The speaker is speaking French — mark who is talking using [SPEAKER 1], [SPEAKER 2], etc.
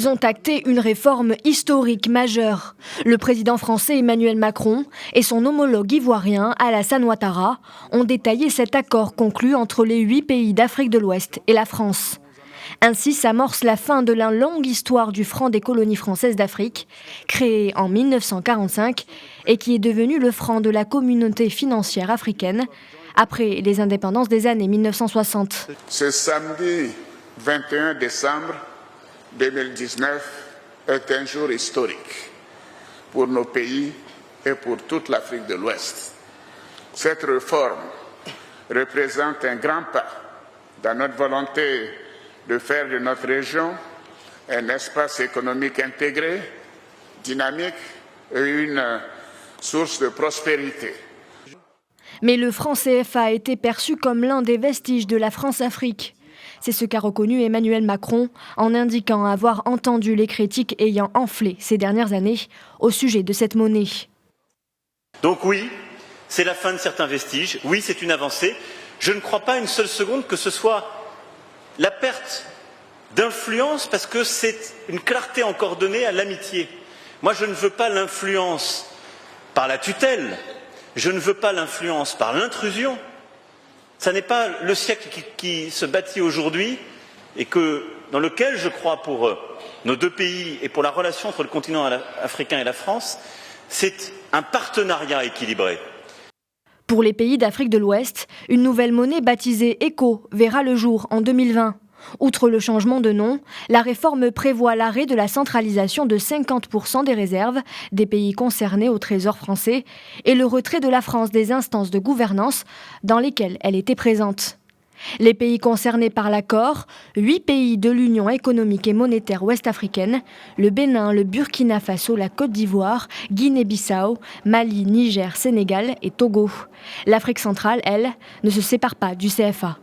[SPEAKER 1] Ils ont acté une réforme historique majeure. Le président français Emmanuel Macron et son homologue ivoirien Alassane Ouattara ont détaillé cet accord conclu entre les 8 pays d'Afrique de l'Ouest et la France. Ainsi s'amorce la fin de la longue histoire du franc des colonies françaises d'Afrique, créé en 1945 et qui est devenu le franc de la communauté financière africaine après les indépendances des années 1960.
[SPEAKER 2] Ce samedi 21 décembre 2019 est un jour historique pour nos pays et pour toute l'Afrique de l'Ouest. Cette réforme représente un grand pas dans notre volonté de faire de notre région un espace économique intégré, dynamique et une source de prospérité.
[SPEAKER 1] Mais le franc CFA a été perçu comme l'un des vestiges de la France-Afrique. C'est ce qu'a reconnu Emmanuel Macron en indiquant avoir entendu les critiques ayant enflé ces dernières années au sujet de cette monnaie.
[SPEAKER 3] Donc oui, c'est la fin de certains vestiges, oui c'est une avancée. Je ne crois pas une seule seconde que ce soit la perte d'influence parce que c'est une clarté encore donnée à l'amitié. Moi je ne veux pas l'influence par la tutelle, je ne veux pas l'influence par l'intrusion. Ce n'est pas le siècle qui se bâtit aujourd'hui et dans lequel je crois pour nos deux pays et pour la relation entre le continent africain et la France, c'est un partenariat équilibré.
[SPEAKER 1] Pour les pays d'Afrique de l'Ouest, une nouvelle monnaie baptisée ECO verra le jour en 2020. Outre le changement de nom, la réforme prévoit l'arrêt de la centralisation de 50% des réserves des pays concernés au Trésor français et le retrait de la France des instances de gouvernance dans lesquelles elle était présente. Les pays concernés par l'accord, 8 pays de l'Union économique et monétaire ouest-africaine, le Bénin, le Burkina Faso, la Côte d'Ivoire, Guinée-Bissau, Mali, Niger, Sénégal et Togo. L'Afrique centrale, elle, ne se sépare pas du CFA.